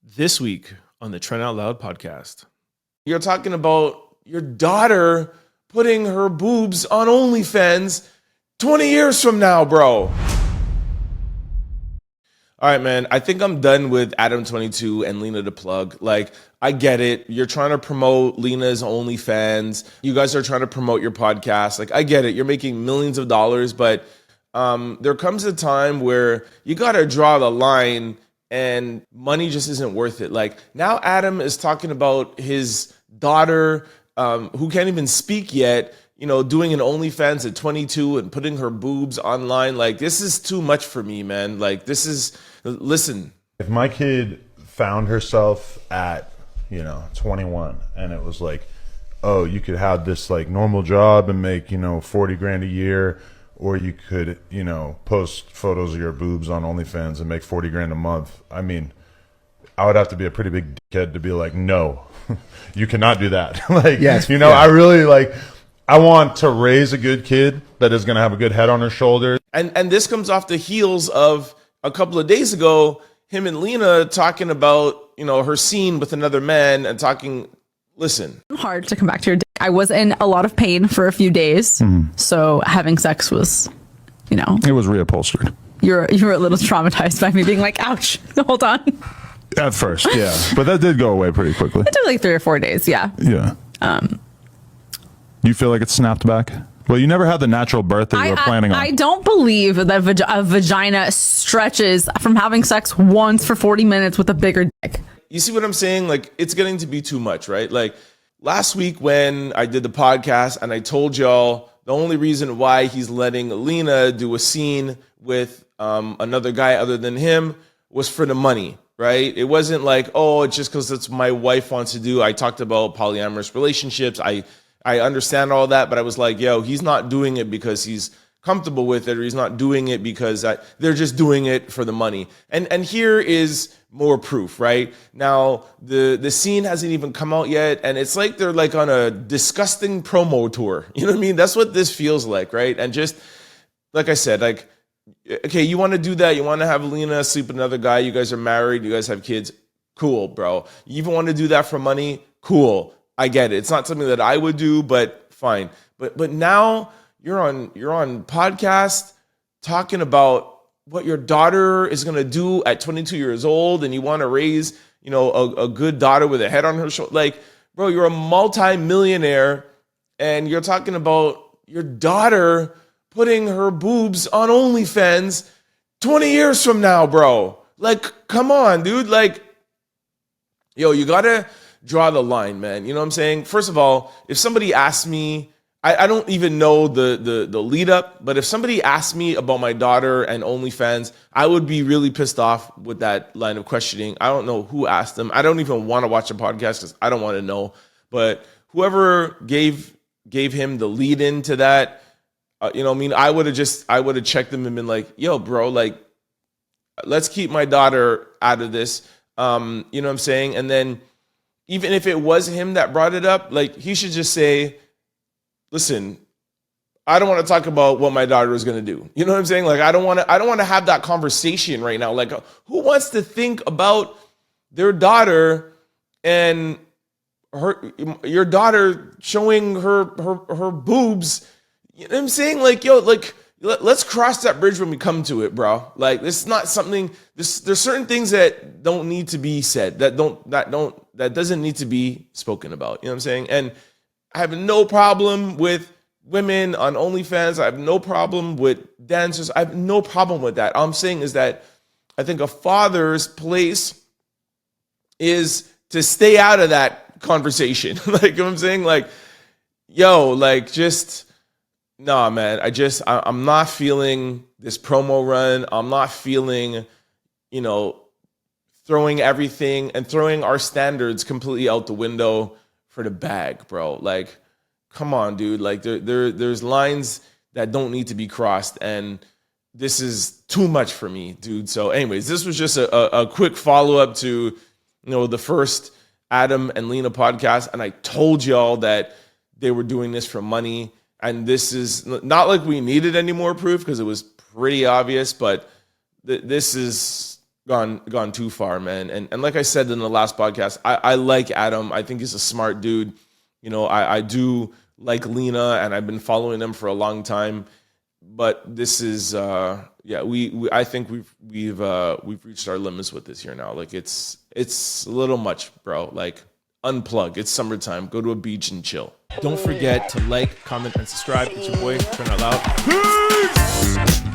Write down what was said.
This week on the Trent Out Loud Podcast, you're talking about your daughter putting her boobs on OnlyFans 20 years from now, bro. All right, man, I think I'm done with Adam22 and Lena the Plug. Like, I get it. You're trying to promote Lena's OnlyFans. You guys are trying to promote your podcast. Like, I get it. You're making millions of dollars, but there comes a time where you got to draw the line and money just isn't worth it. Like, now Adam is talking about his daughter, who can't even speak yet, you know, doing an OnlyFans at 22 and putting her boobs online. Like, this is too much for me, man. Like, this is, listen. If my kid found herself at, 21 and it was like, oh, you could have this like normal job and make, 40 grand a year, or you could, post photos of your boobs on OnlyFans and make 40 grand a month. I mean, I would have to be a pretty big dickhead to be like, no, you cannot do that. Like, yes, yeah. I really I want to raise a good kid that is going to have a good head on her shoulders. And this comes off the heels of a couple of days ago, him and Lena talking about, her scene with another man and talking, listen. Hard to come back to your dick. I was in a lot of pain for a few days. So having sex was, It was reupholstered. You were a little traumatized by me being like, ouch, hold on. At first, yeah. But that did go away pretty quickly. It took like 3 or 4 days, yeah. Yeah. You feel like it snapped back? Well, you never had the natural birth that you were planning on. I don't believe that a vagina stretches from having sex once for 40 minutes with a bigger dick. You see what I'm saying? Like, it's getting to be too much, right? Like, last week when I did the podcast and I told y'all the only reason why he's letting Lena do a scene with another guy other than him was for the money, right? It wasn't like, oh, it's just because that's my wife wants to do. I talked about polyamorous relationships. I understand all that, but I was like, yo, he's not doing it because he's comfortable with it, or he's not doing it because they're just doing it for the money. And here is more proof, right? Now, the scene hasn't even come out yet, and it's like they're like on a disgusting promo tour. You know what I mean? That's what this feels like, right? And just, like I said, like, okay, you want to do that? You want to have Lena sleep with another guy? You guys are married. You guys have kids. Cool, bro. You even want to do that for money? Cool. I get it. It's not something that I would do, but fine. But now you're on podcast talking about what your daughter is going to do at 22 years old, and you want to raise, a good daughter with a head on her shoulder. Like, bro, you're a multi-millionaire, and you're talking about your daughter putting her boobs on OnlyFans 20 years from now, bro. Like, come on, dude. Like, yo, you got to draw the line, man. You know what I'm saying? First of all, if somebody asks me, I don't even know the lead up, but if somebody asked me about my daughter and OnlyFans, I would be really pissed off with that line of questioning. I don't know who asked them. I don't even want to watch a podcast because I don't want to know. But whoever gave him the lead into that, I would have checked them and been like, yo, bro, like, let's keep my daughter out of this. You know what I'm saying? And then even if it was him that brought it up, like, he should just say, listen, I don't want to talk about what my daughter is going to do. You know what I'm saying? Like, I don't want to have that conversation right now. Like, who wants to think about their daughter and your daughter showing her boobs? You know what I'm saying? Like, yo, like, let's cross that bridge when we come to it, bro. Like, this is not something. There's certain things that don't need to be said. That doesn't need to be spoken about. You know what I'm saying? And I have no problem with women on OnlyFans. I have no problem with dancers. I have no problem with that. All I'm saying is that I think a father's place is to stay out of that conversation. Like, you know what I'm saying? Like, yo, like, just, nah, man. I'm not feeling this promo run. I'm not feeling, throwing everything and throwing our standards completely out the window for the bag, bro. Like, come on, dude. Like, there's lines that don't need to be crossed, and this is too much for me, dude. So anyways, this was just a quick follow-up to, the first Adam and Lena podcast, and I told y'all that they were doing this for money, and this is not like we needed any more proof because it was pretty obvious, but this is gone too far, man. And like I said in the last podcast, I like Adam. I think he's a smart dude. You know, I do like Lena, and I've been following them for a long time. But this is I think we've reached our limits with this here now. Like it's a little much, bro. Like unplug. It's summertime. Go to a beach and chill. Don't forget to like, comment, and subscribe. It's your boy, Trent Out Loud. Peace!